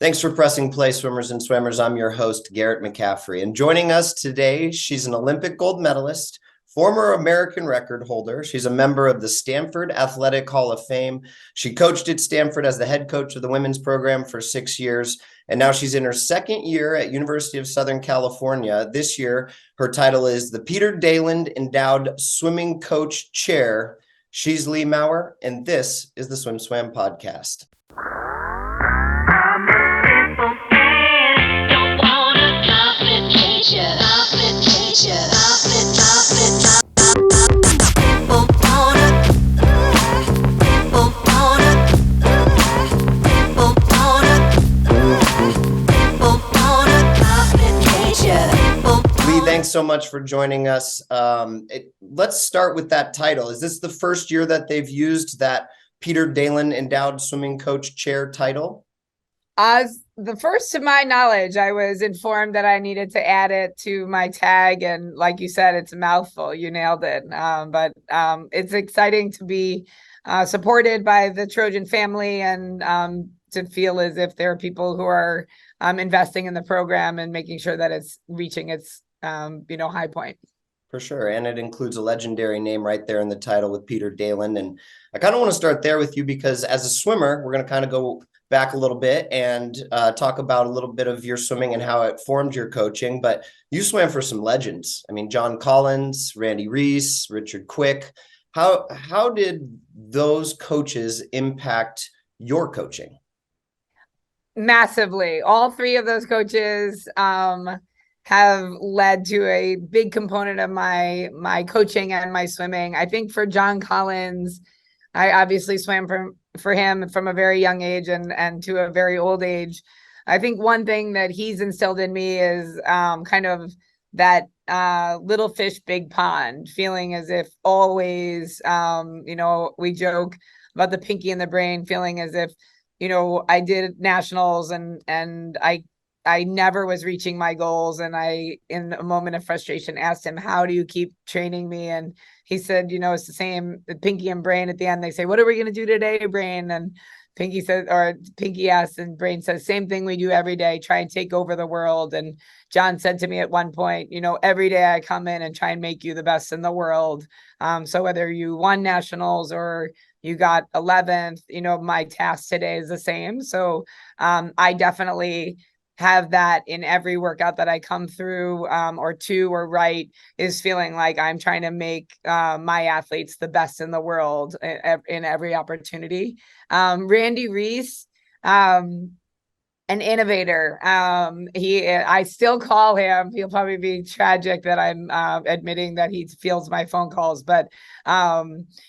Thanks for pressing play, swimmers and swimmers. I'm your host, Garrett McCaffrey. And joining us today, she's an Olympic gold medalist, former American record holder. She's a member of the Stanford Athletic Hall of Fame. She coached at Stanford as the head coach of the women's program for 6 years. And now she's in her second year at University of Southern California. This year, her title is the Peter Daland Endowed Swimming Coach Chair. She's Lea Maurer, and this is the SwimSwam podcast. Thanks so much for joining us. Let's start with that title. Is this the first year that they've used that Peter Daland Endowed Swimming Coach Chair title? As the first to my knowledge, I was informed that I needed to add it to my tag. And like you said, it's a mouthful. You nailed it. But it's exciting to be supported by the Trojan family and to feel as if there are people who are investing in the program and making sure that it's reaching its high point. For sure. And it includes a legendary name right there in the title with Peter Daland. And I kind of want to start there with you because as a swimmer, we're going to kind of go back a little bit and talk about a little bit of your swimming and how it formed your coaching. But you swam for some legends. I mean, John Collins, Randy Reese, Richard Quick. How did those coaches impact your coaching? Massively. All three of those coaches have led to a big component of my coaching and my swimming. I think for John Collins, I obviously swam for him from a very young age and to a very old age. I think one thing that he's instilled in me is kind of that little fish, big pond feeling, as if always, we joke about the pinky in the brain, feeling as if, I did nationals and I never was reaching my goals. And I, in a moment of frustration, asked him, how do you keep training me? And he said, it's the same, the pinky and brain at the end. They say, what are we going to do today, brain? And pinky says, or pinky asks, and brain says, same thing we do every day, try and take over the world. And John said to me at one point, every day I come in and try and make you the best in the world. So whether you won nationals or you got 11th, my task today is the same. So I definitely have that in every workout that I come through or is feeling like I'm trying to make my athletes the best in the world in every opportunity. Randy Reese, an innovator. I still call him. He'll probably be tragic that I'm admitting that he fields my phone calls, but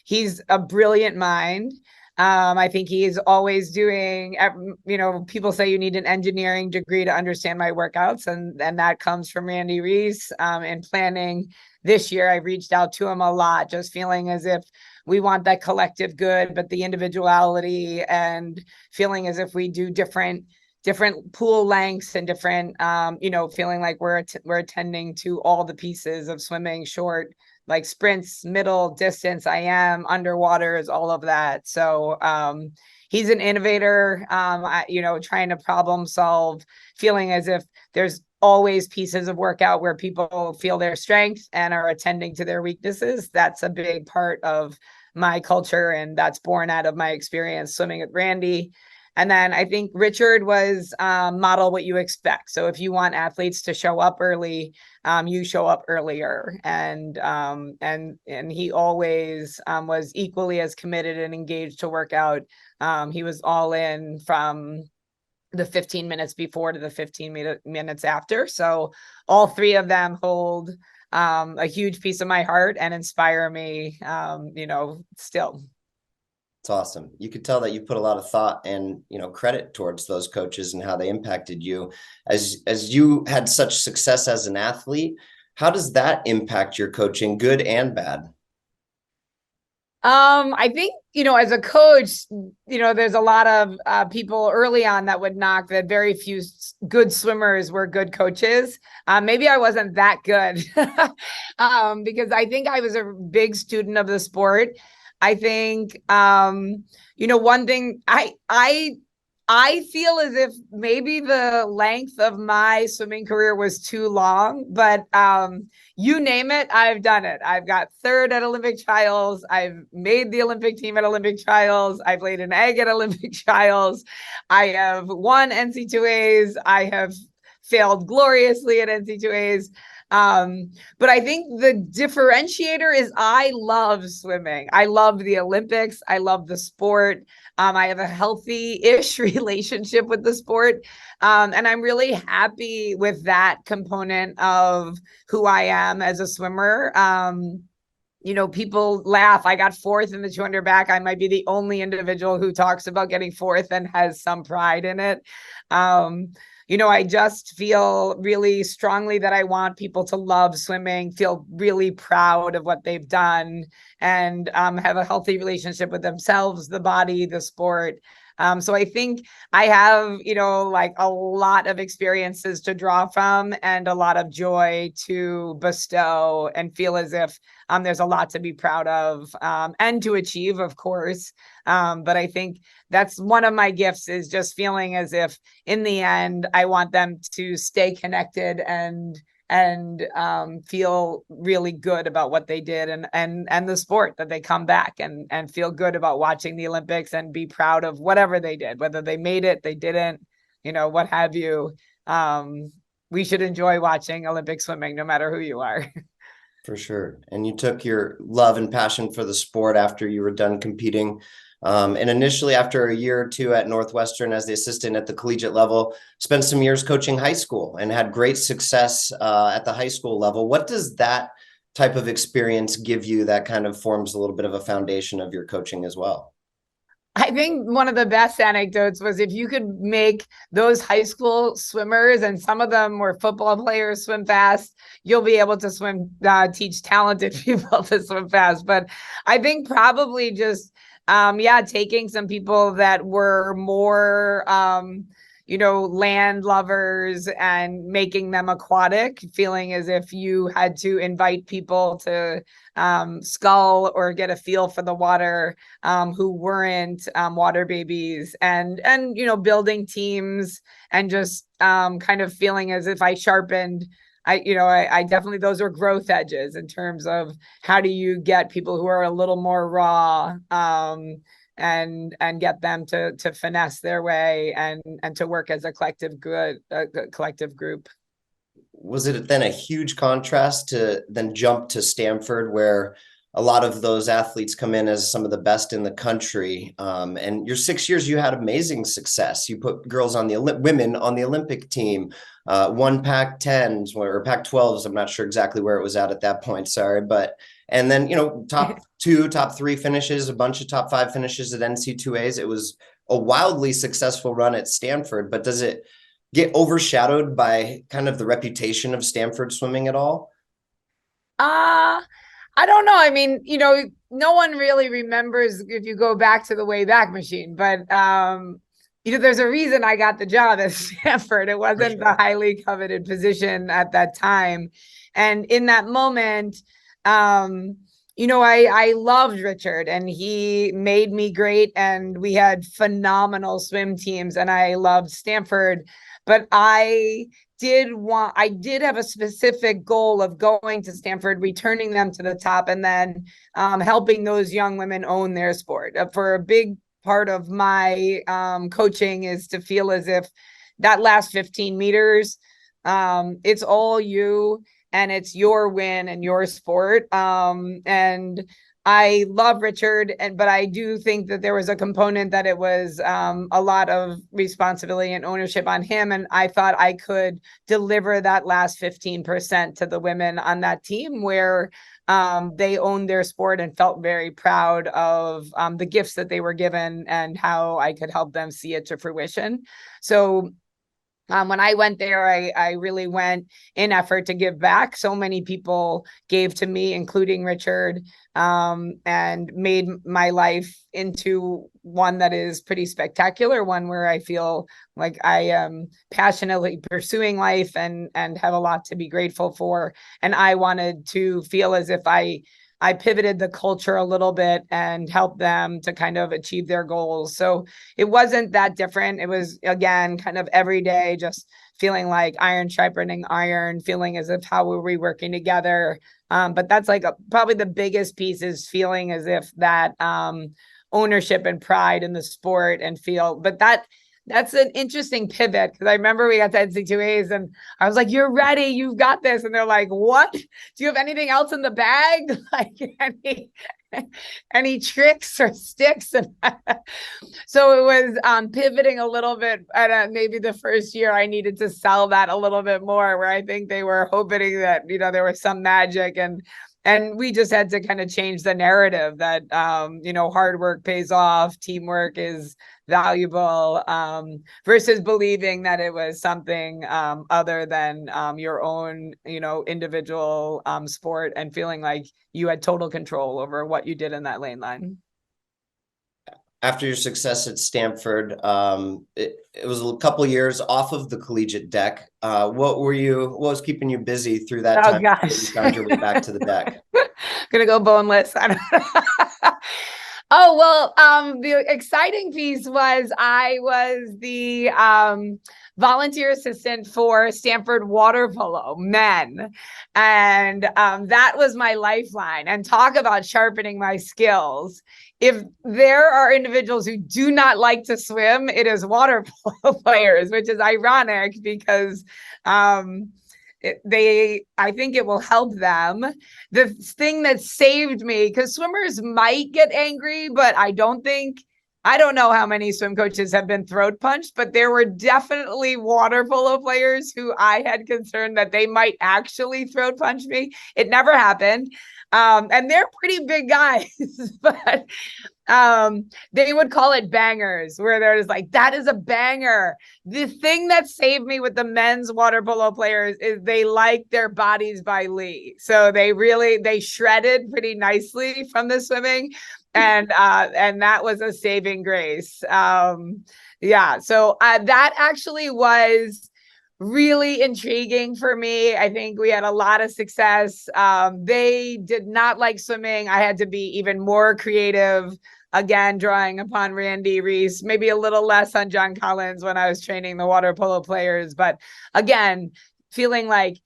he's a brilliant mind. I think he's always doing, people say you need an engineering degree to understand my workouts. And that comes from Randy Reese. In planning this year, I reached out to him a lot, just feeling as if we want that collective good, but the individuality, and feeling as if we do different pool lengths and different, feeling like we're attending to all the pieces of swimming, short, like sprints, middle, distance, IM, underwaters, all of that. So he's an innovator, trying to problem solve, feeling as if there's always pieces of workout where people feel their strength and are attending to their weaknesses. That's a big part of my culture, and that's born out of my experience swimming with Randy. And then I think Richard was model what you expect. So if you want athletes to show up early, you show up earlier. And he always was equally as committed and engaged to workout. He was all in from the 15 minutes before to the 15 minutes after. So all three of them hold a huge piece of my heart and inspire me, still. It's awesome. You could tell that you put a lot of thought and, credit towards those coaches and how they impacted you. As you had such success as an athlete, how does that impact your coaching, good and bad? I think, as a coach, there's a lot of people early on that would knock that very few good swimmers were good coaches. Maybe I wasn't that good because I think I was a big student of the sport. I think, one thing I I feel as if maybe the length of my swimming career was too long, but you name it, I've done it. I've got third at Olympic trials. I've made the Olympic team at Olympic trials. I've laid an egg at Olympic trials. I have won NC2As. I have failed gloriously at NC2As. But I think the differentiator is I love swimming. I love the Olympics. I love the sport. I have a healthy-ish relationship with the sport. And I'm really happy with that component of who I am as a swimmer. People laugh. I got fourth in the 200 back. I might be the only individual who talks about getting fourth and has some pride in it. I just feel really strongly that I want people to love swimming, feel really proud of what they've done, and have a healthy relationship with themselves, the body, the sport. So I think I have, like a lot of experiences to draw from and a lot of joy to bestow and feel as if there's a lot to be proud of and to achieve, of course. But I think that's one of my gifts, is just feeling as if in the end, I want them to stay connected and feel really good about what they did and the sport, that they come back and feel good about watching the Olympics and be proud of whatever they did, whether they made it, they didn't, what have you. We should enjoy watching Olympic swimming no matter who you are. For sure. And you took your love and passion for the sport after you were done competing. And initially, after a year or two at Northwestern as the assistant at the collegiate level, spent some years coaching high school and had great success at the high school level. What does that type of experience give you that kind of forms a little bit of a foundation of your coaching as well? I think one of the best anecdotes was if you could make those high school swimmers, and some of them were football players, swim fast, you'll be able to teach talented people to swim fast. But I think probably just, taking some people that were more, land lovers and making them aquatic, feeling as if you had to invite people to scull or get a feel for the water who weren't water babies, and building teams and just kind of feeling as if I sharpened. I definitely, those are growth edges in terms of how do you get people who are a little more raw and get them to finesse their way and to work as a collective group. Was it then a huge contrast to then jump to Stanford, where a lot of those athletes come in as some of the best in the country? And your 6 years, you had amazing success. You put women on the Olympic team, won Pac-10s or Pac-12s. I'm not sure exactly where it was at that point. Sorry. And then, top 2, top 3 finishes, a bunch of top 5 finishes at NC2As. It was a wildly successful run at Stanford, but does it get overshadowed by kind of the reputation of Stanford swimming at all? I don't know. I mean, no one really remembers if you go back to the Wayback Machine, but there's a reason I got the job at Stanford. It wasn't the highly coveted position at that time. And in that moment, I loved Richard, and he made me great, and we had phenomenal swim teams, and I loved Stanford. But I did have a specific goal of going to Stanford, returning them to the top, and then helping those young women own their sport. For a big part of my coaching is to feel as if that last 15 meters, it's all you, and it's your win and your sport. And I love Richard, but I do think that there was a component that it was a lot of responsibility and ownership on him. And I thought I could deliver that last 15% to the women on that team, where they owned their sport and felt very proud of the gifts that they were given and how I could help them see it to fruition. So when I went there, I really went in effort to give back. So many people gave to me, including Richard, and made my life into one that is pretty spectacular, one where I feel like I am passionately pursuing life and have a lot to be grateful for. And I wanted to feel as if I I pivoted the culture a little bit and helped them to kind of achieve their goals. So it wasn't that different. It was, again, kind of every day, just feeling like iron sharpening iron, feeling as if how were we working together. But that's like probably the biggest piece, is feeling as if that ownership and pride in the sport, and feel, but that's an interesting pivot, because I remember we got to NC2As and I was like, you're ready, you've got this. And they're like, what? Do you have anything else in the bag? Like any tricks or sticks? And so it was pivoting a little bit. And maybe the first year I needed to sell that a little bit more, where I think they were hoping that, there was some magic, and we just had to kind of change the narrative that, hard work pays off, teamwork is valuable, versus believing that it was something other than your own, individual sport, and feeling like you had total control over what you did in that lane line. After your success at Stanford, it was a couple years off of the collegiate deck. What was keeping you busy through that time? Gosh. You found your way back to the deck. Gonna go boneless. Oh, well, the exciting piece was I was the volunteer assistant for Stanford water polo men. And that was my lifeline. And talk about sharpening my skills. If there are individuals who do not like to swim, it is water polo players, which is ironic, because I think it will help them. The thing that saved me, because swimmers might get angry, but I don't know how many swim coaches have been throat punched, but there were definitely water polo players who I had concern that they might actually throat punch me. It never happened. And they're pretty big guys, but they would call it bangers, where they're just like, that is a banger. The thing that saved me with the men's water polo players is they liked their bodies by Lee. So they shredded pretty nicely from the swimming. And that was a saving grace. So that actually was really intriguing for me. I think we had a lot of success. They did not like swimming. I had to be even more creative, again, drawing upon Randy, Reese, maybe a little less on John Collins when I was training the water polo players. But again, feeling like,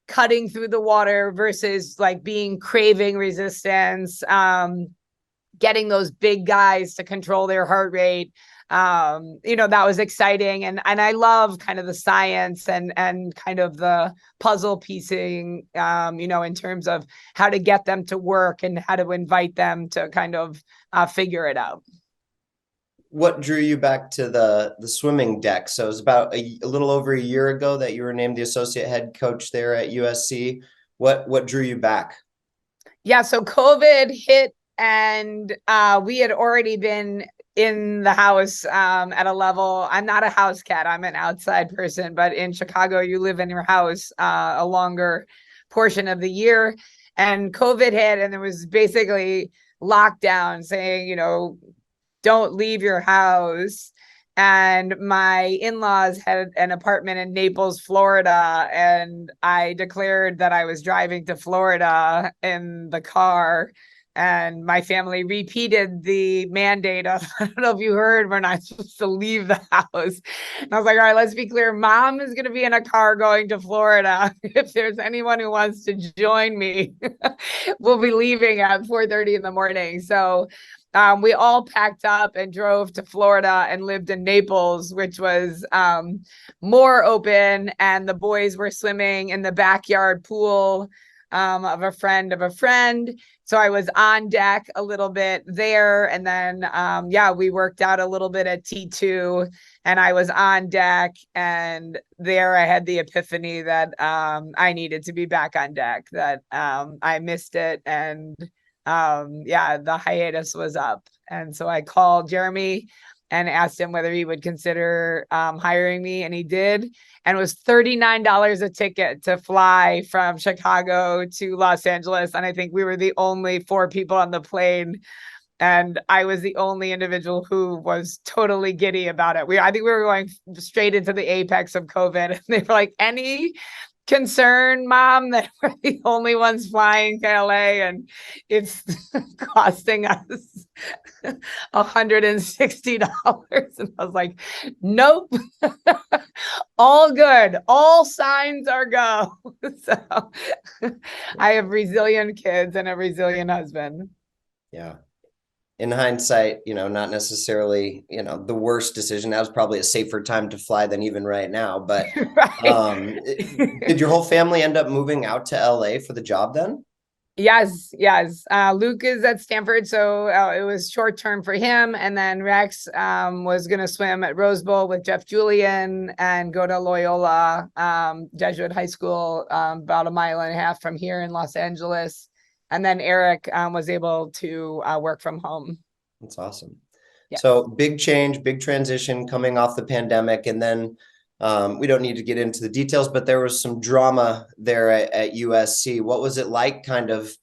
cutting through the water versus like craving resistance, getting those big guys to control their heart rate. That was exciting. And I love kind of the science and kind of the puzzle piecing, in terms of how to get them to work and how to invite them to kind of figure it out. What drew you back to the swimming deck? So it was about a little over a year ago that you were named the associate head coach there at USC. What drew you back? Yeah, so COVID hit, and we had already been in the house at a level. I'm not a house cat, I'm an outside person, but in Chicago, you live in your house a longer portion of the year. And COVID hit, and there was basically lockdown saying, don't leave your house. And my in-laws had an apartment in Naples, Florida, and I declared that I was driving to Florida in the car. And my family repeated the mandate of, I don't know if you heard, we're not supposed to leave the house. And I was like, all right, let's be clear. Mom is going to be in a car going to Florida. If there's anyone who wants to join me, we'll be leaving at 4:30 in the morning. So we all packed up and drove to Florida and lived in Naples, which was more open. And the boys were swimming in the backyard pool of a friend of a friend. So I was on deck a little bit there. And then, we worked out a little bit at T2, and I was on deck. And there I had the epiphany that I needed to be back on deck, that I missed it. And the hiatus was up. And so I called Jeremy and asked him whether he would consider hiring me, and he did. And it was $39 a ticket to fly from Chicago to Los Angeles. And I think we were the only 4 people on the plane. And I was the only individual who was totally giddy about it. I think we were going straight into the apex of COVID. And they were like, any concerned, Mom, that we're the only ones flying to LA and it's costing us $160. And I was like, nope, all good. All signs are go. So I have resilient kids and a resilient husband. Yeah. In hindsight, not necessarily, the worst decision. That was probably a safer time to fly than even right now. But Right. did your whole family end up moving out to LA for the job then? Yes. Luke is at Stanford, so it was short term for him. And then Rex was going to swim at Rose Bowl with Jeff Julian and go to Loyola Jesuit High School, about a mile and a half from here in Los Angeles. And then Eric was able to work from home. That's awesome. Yes. So big change, big transition coming off the pandemic. And then we don't need to get into the details, but there was some drama there at USC. What was it like kind of,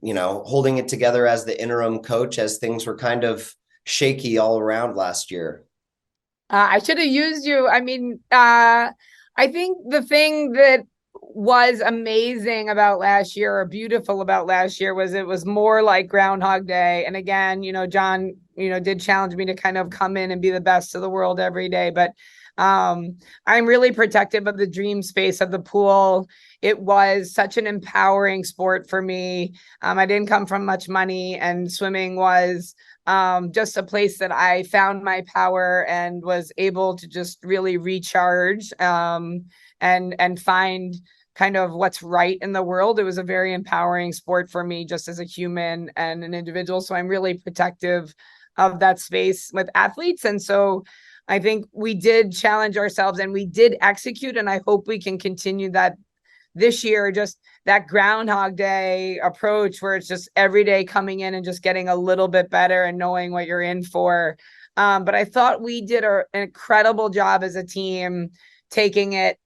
holding it together as the interim coach as things were kind of shaky all around last year? I should have used you. I mean, I think the thing that was amazing about last year, or beautiful about last year, was it was more like Groundhog Day. And again, John, did challenge me to kind of come in and be the best of the world every day. But I'm really protective of the dream space of the pool. It was such an empowering sport for me. I didn't come from much money, and swimming was just a place that I found my power and was able to just really recharge and find kind of what's right in the world. It was a very empowering sport for me just as a human and an individual. So I'm really protective of that space with athletes. And so I think we did challenge ourselves and we did execute. And I hope we can continue that this year, just that Groundhog Day approach where it's just every day coming in and just getting a little bit better and knowing what you're in for. But I thought we did an incredible job as a team, taking it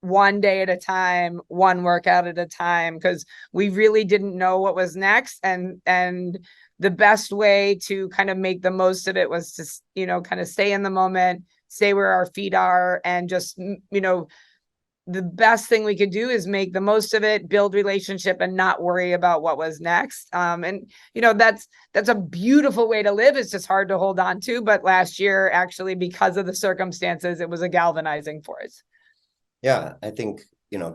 one day at a time, one workout at a time, because we really didn't know what was next. And the best way to kind of make the most of it was to, kind of stay in the moment, stay where our feet are, and just, the best thing we could do is make the most of it, build relationship, and not worry about what was next. And that's a beautiful way to live. It's just hard to hold on to. But last year, actually, because of the circumstances, it was a galvanizing force. Yeah, I think,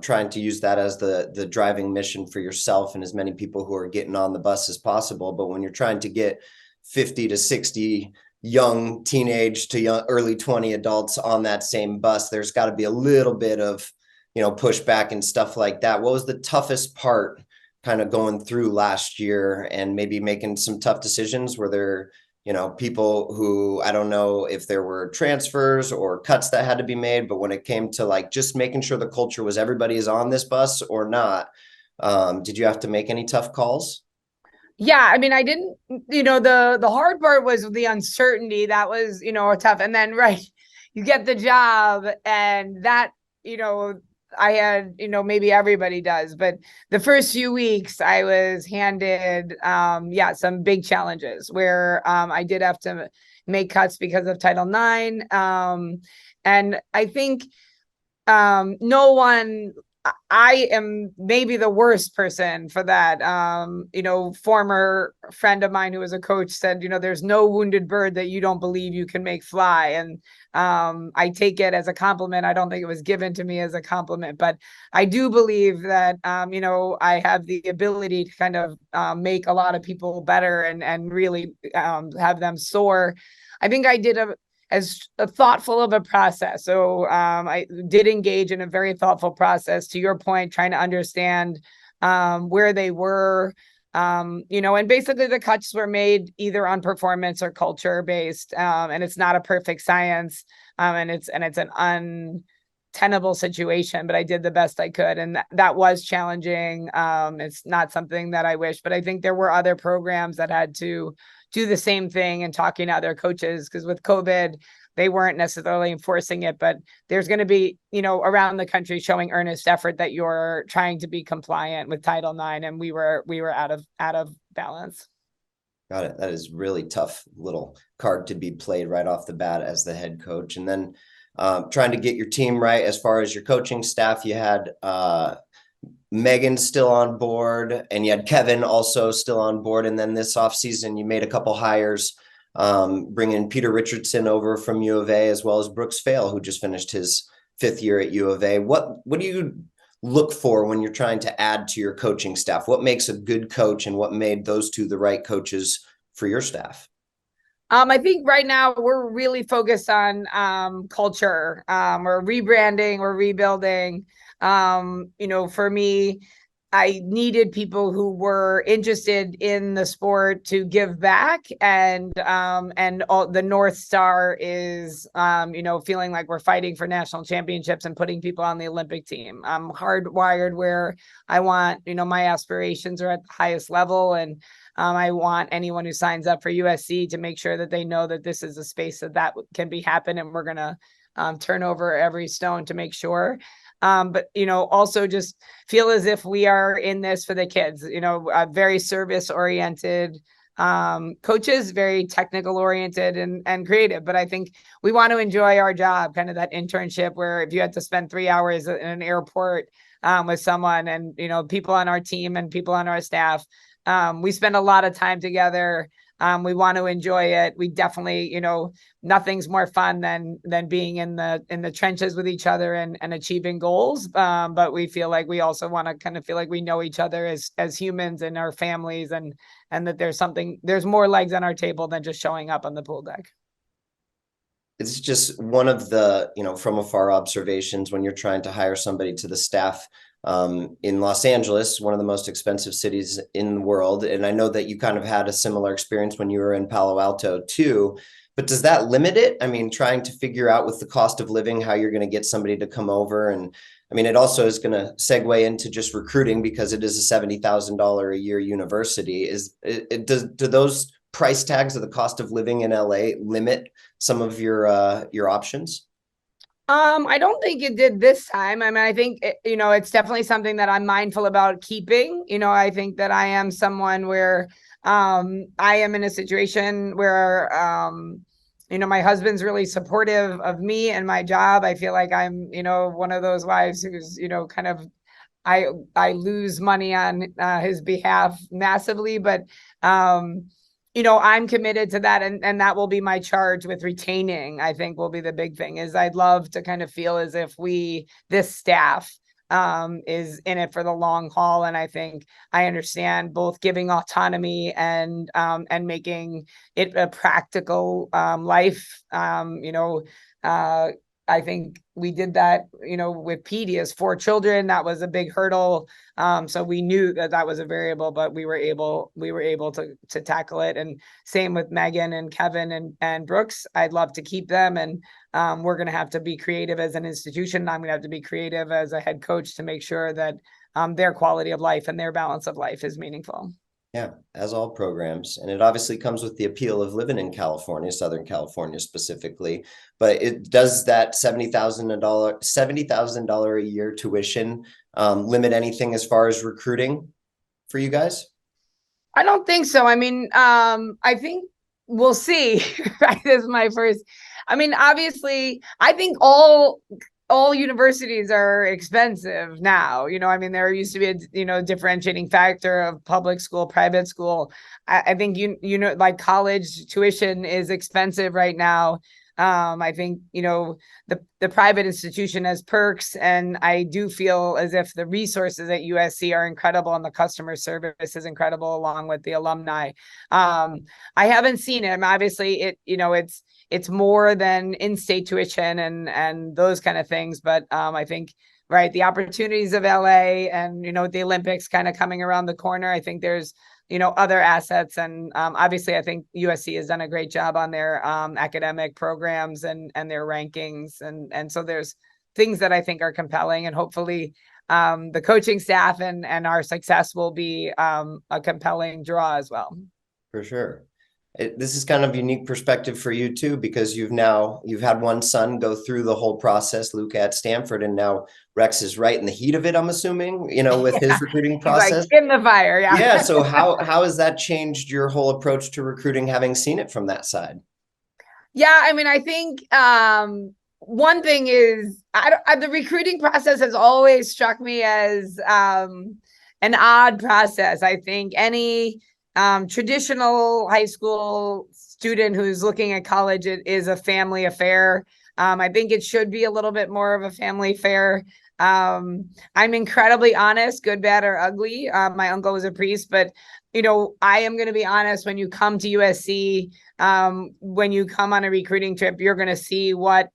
trying to use that as the driving mission for yourself and as many people who are getting on the bus as possible. But when you're trying to get 50 to 60 young teenage to young early 20 adults on that same bus, there's got to be a little bit of, pushback and stuff like that. What was the toughest part kind of going through last year and maybe making some tough decisions? Were there, people who, I don't know if there were transfers or cuts that had to be made, but when it came to like just making sure the culture was everybody is on this bus or not, did you have to make any tough calls? Yeah, I mean, I didn't, the hard part was the uncertainty. That was, tough. And then, right, you get the job and that, I had, maybe everybody does, but the first few weeks I was handed, some big challenges where I did have to make cuts because of Title IX. And I think no one, I am maybe the worst person for that. Former friend of mine who was a coach said, there's no wounded bird that you don't believe you can make fly. And I take it as a compliment. I don't think it was given to me as a compliment, but I do believe that, I have the ability to kind of make a lot of people better and really have them soar. I think I did as a thoughtful of a process. So I did engage in a very thoughtful process, to your point, trying to understand where they were, and basically the cuts were made either on performance or culture based. And it's not a perfect science. And it's an untenable situation, but I did the best I could. And that was challenging. It's not something that I wish, but I think there were other programs that had to do the same thing and talking to other coaches, because with COVID, they weren't necessarily enforcing it, but there's going to be, around the country showing earnest effort that you're trying to be compliant with Title IX. And we were out of balance. Got it. That is really tough little card to be played right off the bat as the head coach. And then trying to get your team right as far as your coaching staff. You had Megan still on board, and you had Kevin also still on board. And then this offseason, you made a couple hires, bringing Peter Richardson over from U of A, as well as Brooks Fail, who just finished his 5th year at U of A. What do you look for when you're trying to add to your coaching staff? What makes a good coach, and what made those two the right coaches for your staff? I think right now we're really focused on culture. We're rebranding, we're rebuilding. For me, I needed people who were interested in the sport to give back, and the North Star is feeling like we're fighting for national championships and putting people on the Olympic team. I'm hardwired where I want, my aspirations are at the highest level, and I want anyone who signs up for USC to make sure that they know that this is a space that can be happen, and we're gonna turn over every stone to make sure. But also just feel as if we are in this for the kids, very service oriented coaches, very technical oriented and creative. But I think we want to enjoy our job, kind of that internship where if you had to spend 3 hours in an airport with someone, and, people on our team and people on our staff, we spend a lot of time together. We want to enjoy it. We definitely, nothing's more fun than being in the trenches with each other and achieving goals. But we feel like we also want to kind of feel like we know each other as humans and our families, and that there's more legs on our table than just showing up on the pool deck. It's just one of the, from afar observations when you're trying to hire somebody to the staff. In Los Angeles, one of the most expensive cities in the world. And I know that you kind of had a similar experience when you were in Palo Alto too, but does that limit it? I mean, trying to figure out with the cost of living, how you're going to get somebody to come over. And I mean, it also is going to segue into just recruiting, because it is a $70,000 a year university. Do those price tags of the cost of living in LA limit some of your options? I don't think it did this time. I mean, I think, it's definitely something that I'm mindful about keeping. I think that I am someone where I am in a situation where, my husband's really supportive of me and my job. I feel like I'm, one of those wives who's, kind of, I lose money on his behalf massively, but I'm committed to that, and that will be my charge with retaining. I think will be the big thing. Is I'd love to kind of feel as if this staff is in it for the long haul, and I think I understand both giving autonomy and making it a practical life. I think we did that, with Petey as 4 children. That was a big hurdle. So we knew that was a variable, but we were able to tackle it. And same with Megan and Kevin and Brooks. I'd love to keep them. And we're going to have to be creative as an institution. I'm going to have to be creative as a head coach to make sure that their quality of life and their balance of life is meaningful. Yeah, as all programs. And it obviously comes with the appeal of living in California, Southern California specifically. But it does that $70,000 a year tuition limit anything as far as recruiting for you guys? I don't think so. I mean, I think we'll see. Right? This is my first. I mean, obviously, I think all universities are expensive now. I mean, there used to be a differentiating factor of public school, private school. I think like college tuition is expensive right now. I think the private institution has perks, and I do feel as if the resources at USC are incredible, and the customer service is incredible, along with the alumni. I haven't seen it. I mean, obviously, it's more than in-state tuition and those kind of things, but I think the opportunities of LA and the Olympics kind of coming around the corner, I think there's other assets. And obviously, I think USC has done a great job on their academic programs and their rankings. And so there's things that I think are compelling, and hopefully the coaching staff and our success will be a compelling draw as well. For sure. This is kind of a unique perspective for you too, because you've had one son go through the whole process, Luke at Stanford, and now Rex is right in the heat of it, I'm assuming, with his recruiting process. Like in the fire. Yeah. Yeah. So how has that changed your whole approach to recruiting, having seen it from that side? Yeah. I mean, I think, one thing is the recruiting process has always struck me as an odd process. I think any traditional high school student who's looking at college, it is a family affair. I think it should be a little bit more of a family affair. I'm incredibly honest, good, bad, or ugly. My uncle was a priest, but I am going to be honest. When you come to USC, when you come on a recruiting trip, you're going to see what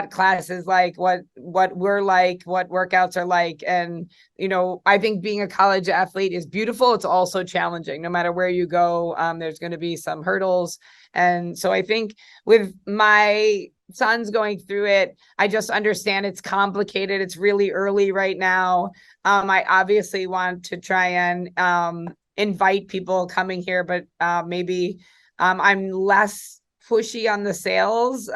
classes like, what we're like, what workouts are like. And, I think being a college athlete is beautiful. It's also challenging. No matter where you go, there's going to be some hurdles. And so I think with my sons going through it, I just understand it's complicated. It's really early right now. I obviously want to try and invite people coming here, but maybe I'm less pushy on the sales,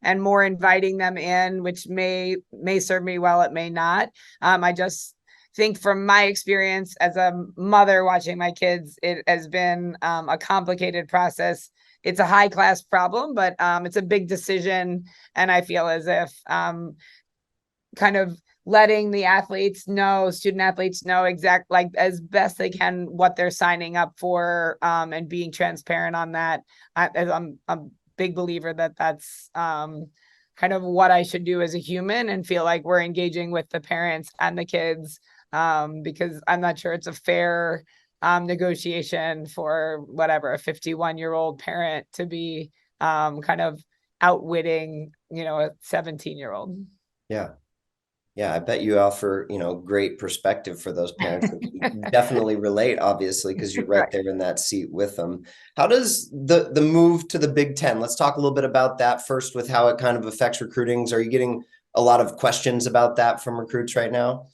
and more inviting them in, which may serve me well, it may not. I just think from my experience as a mother watching my kids, it has been a complicated process. It's a high class problem, but it's a big decision. And I feel as if kind of letting the student athletes know like as best they can what they're signing up for, and being transparent on that. I'm a big believer that that's kind of what I should do as a human, and feel like we're engaging with the parents and the kids, because I'm not sure it's a fair negotiation for whatever a 51-year-old parent to be kind of outwitting a 17-year-old. Yeah, I bet you offer, great perspective for those parents that definitely relate, obviously, because you're right there in that seat with them. How does the move to the Big Ten? Let's talk a little bit about that first, with how it kind of affects recruiting. Are you getting a lot of questions about that from recruits right now?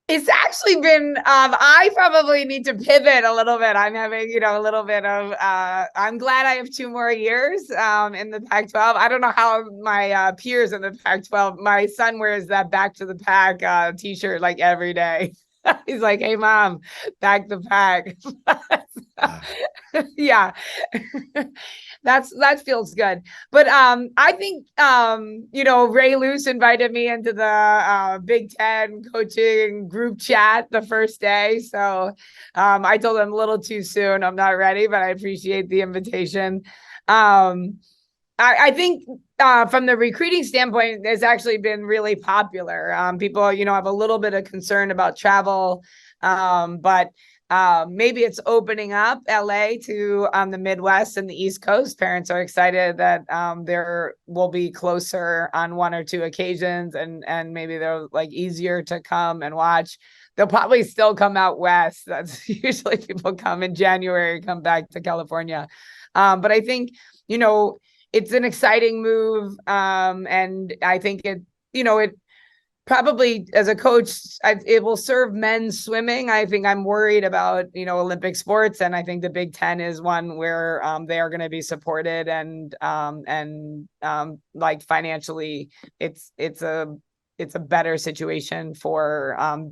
It's actually been, I probably need to pivot a little bit. I'm having, a little bit of, I'm glad I have 2 more years in the Pac-12. I don't know how my peers in the Pac-12, my son wears that Back to the Pac t-shirt like every day. He's like, hey, mom, back the pack. Yeah. That feels good. But I think Ray Luce invited me into the Big Ten coaching group chat the first day. So I told him a little too soon. I'm not ready, but I appreciate the invitation. I think from the recruiting standpoint, it's actually been really popular. People, have a little bit of concern about travel, but maybe it's opening up LA to the Midwest and the East Coast. Parents are excited that there will be closer on 1 or 2 occasions, and maybe they're like easier to come and watch. They'll probably still come out west. That's usually people come in January, come back to California. But I think, it's an exciting move. And I think it probably, as a coach, it will serve men's swimming. I think I'm worried about, Olympic sports. And I think the Big Ten is one where they are going to be supported, and like financially, it's a better situation for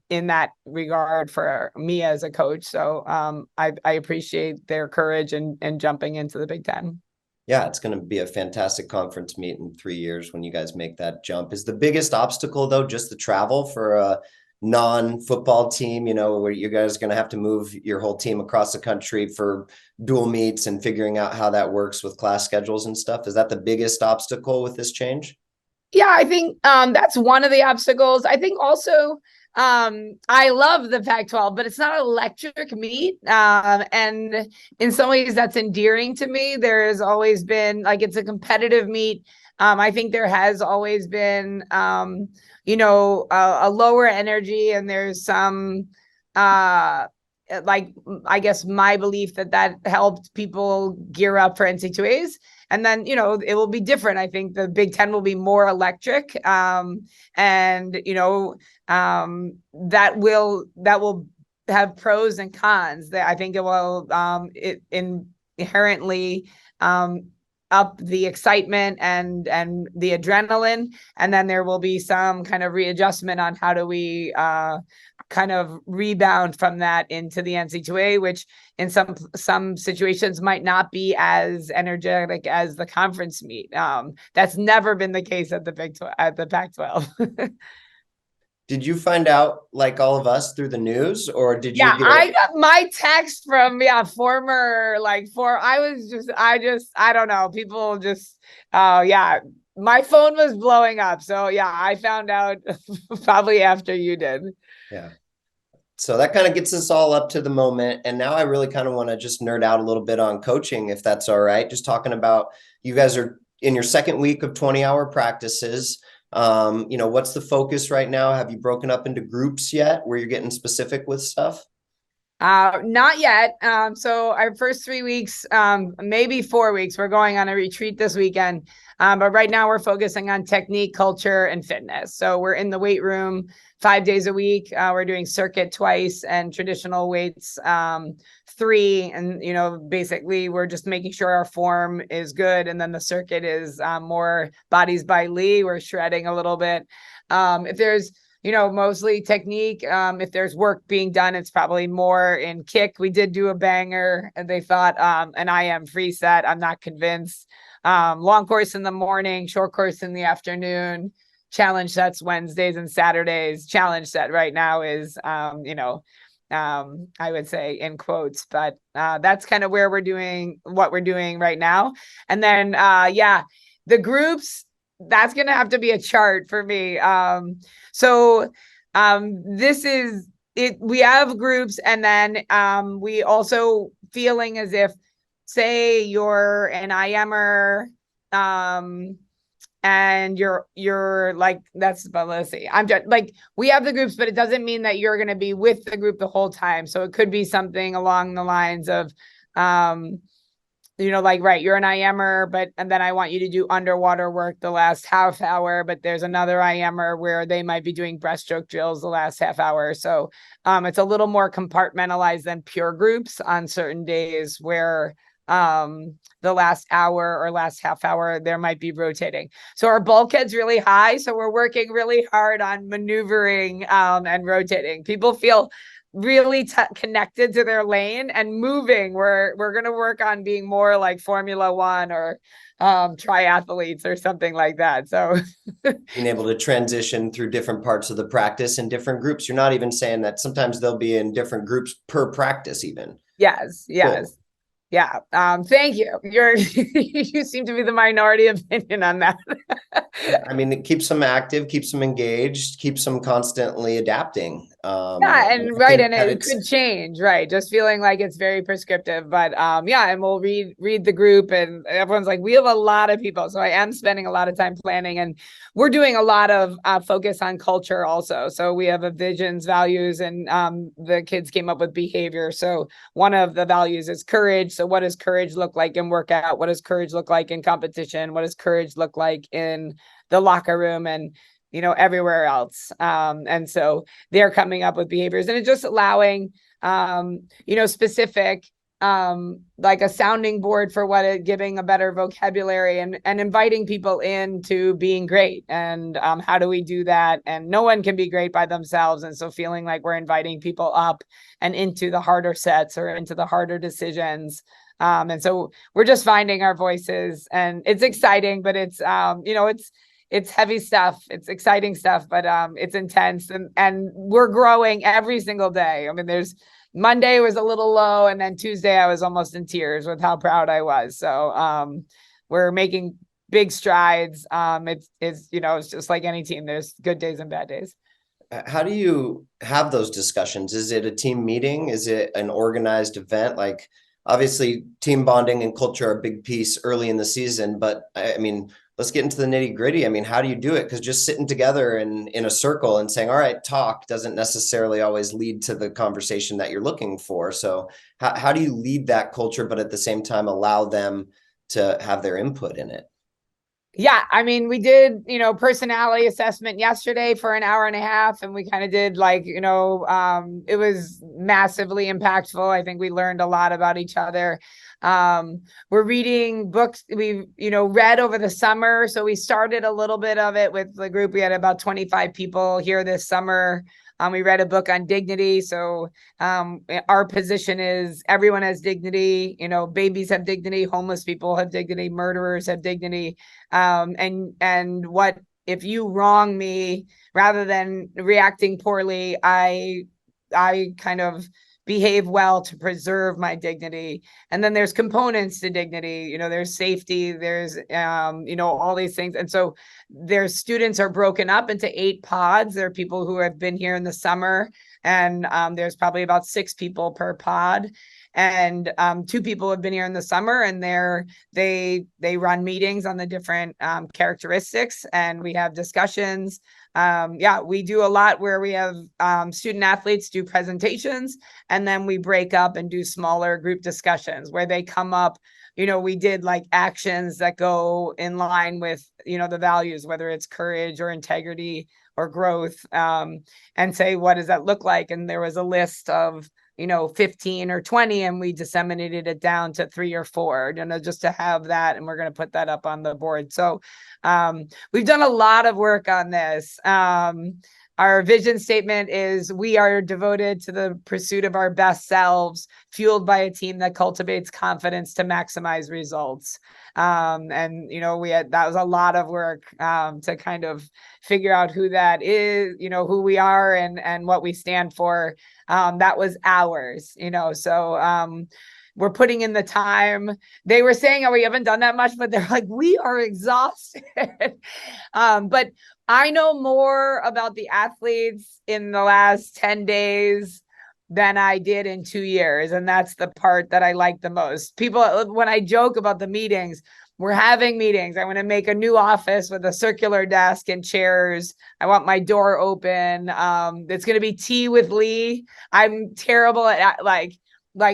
in that regard for me as a coach. So I appreciate their courage and jumping into the Big Ten. Yeah, it's going to be a fantastic conference meet in 3 years when you guys make that jump. Is the biggest obstacle, though, just the travel for a non-football team, where you guys are going to have to move your whole team across the country for dual meets and figuring out how that works with class schedules and stuff? Is that the biggest obstacle with this change? Yeah, I think that's one of the obstacles. I think also I love the Pac-12, but it's not an electric meet. And in some ways that's endearing to me. There has always been, like, it's a competitive meet. I think there has always been, a lower energy, and there's some, like, I guess my belief that helped people gear up for NC2As. And then, it will be different. I think the Big Ten will be more electric. And, that will have pros and cons. That I think it will inherently up the excitement and the adrenaline. And then there will be some kind of readjustment on how do we kind of rebound from that into the NC2A, which in some situations might not be as energetic as the conference meet. That's never been the case at the Pac-12. Did you find out, like all of us, through the news, or did you get? I got my text from former I don't know, people just my phone was blowing up, so I found out probably after you did. Yeah. So that kind of gets us all up to the moment. And now I really kind of want to just nerd out a little bit on coaching, if that's all right. Just talking about, you guys are in your second week of 20-hour practices. What's the focus right now? Have you broken up into groups yet where you're getting specific with stuff? Not yet. So our first 3 weeks, maybe 4 weeks, we're going on a retreat this weekend. But right now we're focusing on technique, culture, and fitness. So we're in the weight room 5 days a week. We're doing circuit twice and traditional weights 3. And, basically we're just making sure our form is good. And then the circuit is more bodies by Lee. We're shredding a little bit. If there's mostly technique. If there's work being done, it's probably more in kick. We did do a banger and they thought an IM free set. I'm not convinced. Long course in the morning, short course in the afternoon, challenge sets Wednesdays and Saturdays. Challenge set right now is, I would say in quotes, but that's kind of where what we're doing right now. And then, the groups, that's going to have to be a chart for me. This is it. We have groups, and then we also feeling as if, say you're an IMer, and you're like, but let's see, I'm just like, we have the groups, but it doesn't mean that you're going to be with the group the whole time. So it could be something along the lines of, right, you're an IMer, and then I want you to do underwater work the last half hour, but there's another IMer where they might be doing breaststroke drills the last half hour. So it's a little more compartmentalized than pure groups on certain days where the last hour or last half hour, there might be rotating. So our bulkhead's really high. So we're working really hard on maneuvering and rotating. People feel really connected to their lane and moving. We're going to work on being more like Formula One or triathletes or something like that. So being able to transition through different parts of the practice in different groups. You're not even saying that sometimes they'll be in different groups per practice even. Yes. Cool. Yeah. Thank you. You seem to be the minority opinion on that. I mean, it keeps them active, keeps them engaged, keeps them constantly adapting. And it could change, right? Just feeling like it's very prescriptive, but and we'll read the group, and everyone's like, we have a lot of people, so I am spending a lot of time planning, and we're doing a lot of focus on culture also. So we have a visions, values, and the kids came up with behavior. So one of the values is courage. So what does courage look like in workout? What does courage look like in competition? What does courage look like in the locker room and everywhere else? And so they're coming up with behaviors, and it's just allowing specific like a sounding board for giving a better vocabulary and inviting people into being great. And how do we do that? And no one can be great by themselves. And so feeling like we're inviting people up and into the harder sets or into the harder decisions. And so we're just finding our voices, and it's exciting, but it's it's heavy stuff. It's exciting stuff, but it's intense, and we're growing every single day. I mean, Monday was a little low, and then Tuesday I was almost in tears with how proud I was. So we're making big strides. It's just like any team. There's good days and bad days. How do you have those discussions? Is it a team meeting? Is it an organized event? Like, obviously team bonding and culture are a big piece early in the season, but I mean, let's get into the nitty gritty. I mean, how do you do it? Because just sitting together in a circle and saying, all right, talk, doesn't necessarily always lead to the conversation that you're looking for. So how do you lead that culture, but at the same time, allow them to have their input in it? Yeah, I mean, we did, personality assessment yesterday for an hour and a half, and we kind of did it was massively impactful. I think we learned a lot about each other. We're reading books we read over the summer. So we started a little bit of it with the group. We had about 25 people here this summer. We read a book on dignity. So our position is everyone has dignity. Babies have dignity, homeless people have dignity, murderers have dignity. And what if you wrong me, rather than reacting poorly, I kind of behave well to preserve my dignity. And then there's components to dignity, there's safety, there's, all these things. And so their students are broken up into 8 pods. There are people who have been here in the summer, and there's probably about 6 people per pod. And 2 people have been here in the summer, and they run meetings on the different characteristics, and we have discussions. We do a lot where we have student athletes do presentations, and then we break up and do smaller group discussions where they come up. We did like actions that go in line with, the values, whether it's courage or integrity or growth, and say, what does that look like? And there was a list of 15 or 20, and we disseminated it down to 3 or 4, just to have that. And we're going to put that up on the board. So we've done a lot of work on this. Our vision statement is we are devoted to the pursuit of our best selves, fueled by a team that cultivates confidence to maximize results. That was a lot of work to kind of figure out who that is, who we are and what we stand for. That was ours, so we're putting in the time. They were saying, oh, we haven't done that much, but they're like, we are exhausted. But I know more about the athletes in the last 10 days than I did in 2 years. And that's the part that I like the most. People, when I joke about the meetings, we're having meetings. I want to make a new office with a circular desk and chairs. I want my door open. It's going to be tea with Lee. I'm terrible at like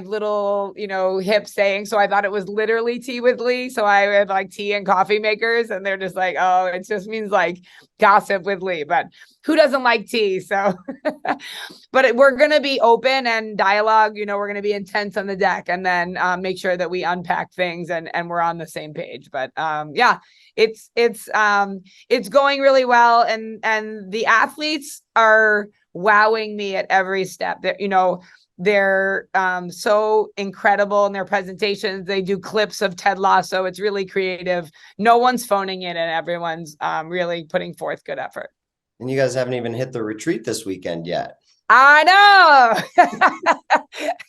little, hip saying. So I thought it was literally tea with Lee. So I had like tea and coffee makers, and they're just like, oh, it just means like gossip with Lee, but who doesn't like tea? So, but we're going to be open and dialogue, we're going to be intense on the deck, and then make sure that we unpack things and we're on the same page. But it's going really well. And the athletes are wowing me at every step. That, they're so incredible in their presentations. They do clips of Ted Lasso. It's really creative. No one's phoning it, and everyone's really putting forth good effort. And you guys haven't even hit the retreat this weekend yet. I know.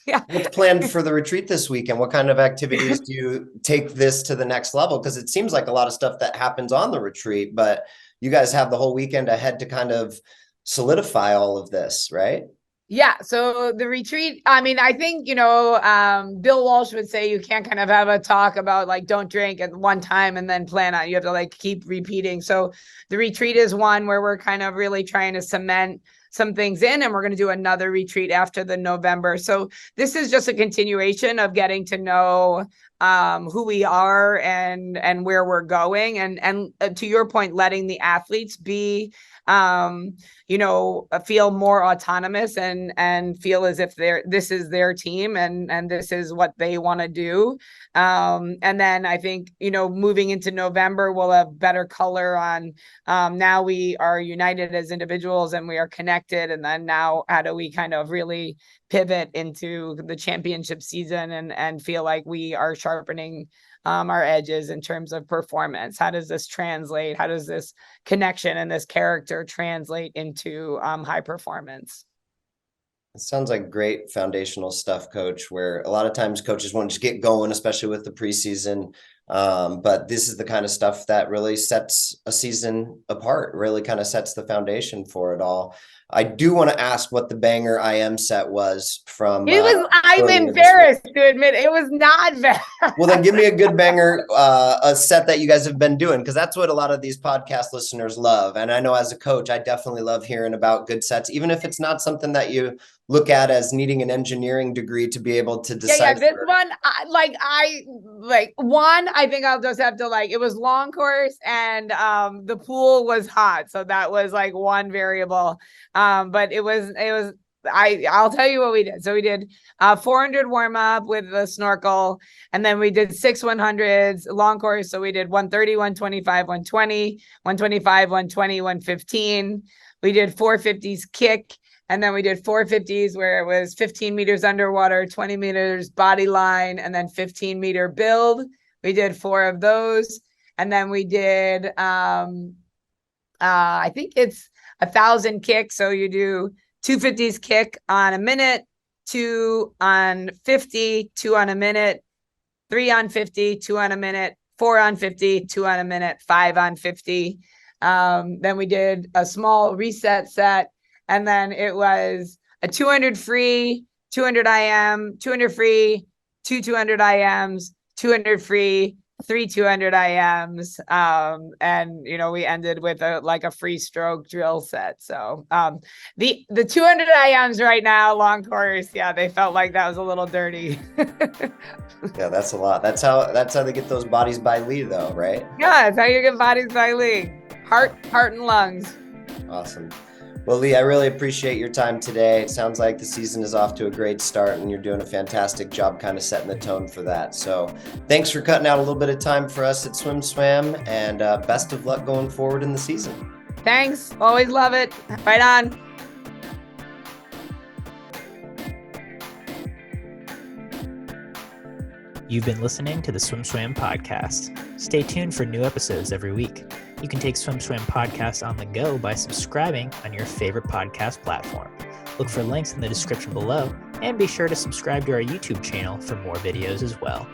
Yeah. What's planned for the retreat this weekend? What kind of activities do you take this to the next level? Because it seems like a lot of stuff that happens on the retreat, but you guys have the whole weekend ahead to kind of solidify all of this, right? Yeah. So the retreat, I mean, I think, Bill Walsh would say you can't kind of have a talk about like, don't drink at one time and then plan on, you have to like keep repeating. So the retreat is one where we're kind of really trying to cement some things in, and we're going to do another retreat after the November. So this is just a continuation of getting to know who we are and where we're going. And to your point, letting the athletes be, feel more autonomous and feel as if this is their team and this is what they want to do. And then I think, moving into November, we'll have better color on, now we are united as individuals and we are connected. And then now how do we kind of really pivot into the championship season and feel like we are sharpening our edges in terms of performance? How does this translate? How does this connection and this character translate into high performance? It sounds like great foundational stuff, Coach, where a lot of times coaches want to just get going, especially with the preseason. But this is the kind of stuff that really sets a season apart, really kind of sets the foundation for it all. I do want to ask what the banger IM set was from. I'm embarrassed to admit it was not bad. Well, then give me a good banger, a set that you guys have been doing, because that's what a lot of these podcast listeners love. And I know as a coach, I definitely love hearing about good sets, even if it's not something that you look at as needing an engineering degree to be able to decipher. Yeah, this one, I think I'll just have to it was long course and the pool was hot. So that was like one variable. But it was I'll tell you what we did. So we did 400 warm up with the snorkel, and then we did 6 100s long course. So we did 130, 125, 120, 125, 120, 115. We did 450s kick, and then we did 450s where it was 15 meters underwater, 20 meters body line, and then 15-meter build. We did 4 of those, and then we did I think it's 1,000 kicks. So you do 250s kick on a minute, 2 on 50, 2 on a minute, 3 on 50, 2 on a minute, 4 on 50, 2 on a minute, 5 on 50. Then we did a small reset set, and then it was a 200 free, 200 IM, 200 free, 200 IMs, 200 free, 3 200 IMs. And we ended with a free stroke drill set. So the 200 IMs right now, long course, yeah, they felt like that was a little dirty. Yeah, that's a lot. That's how they get those bodies by Lee, though, right? Yeah, that's how you get bodies by Lee. Heart and lungs. Awesome. Well, Lee, I really appreciate your time today. It sounds like the season is off to a great start, and you're doing a fantastic job kind of setting the tone for that. So thanks for cutting out a little bit of time for us at SwimSwam, and best of luck going forward in the season. Thanks. Always love it. Right on. You've been listening to the SwimSwam podcast. Stay tuned for new episodes every week. You can take SwimSwam podcast on the go by subscribing on your favorite podcast platform. Look for links in the description below, and be sure to subscribe to our YouTube channel for more videos as well.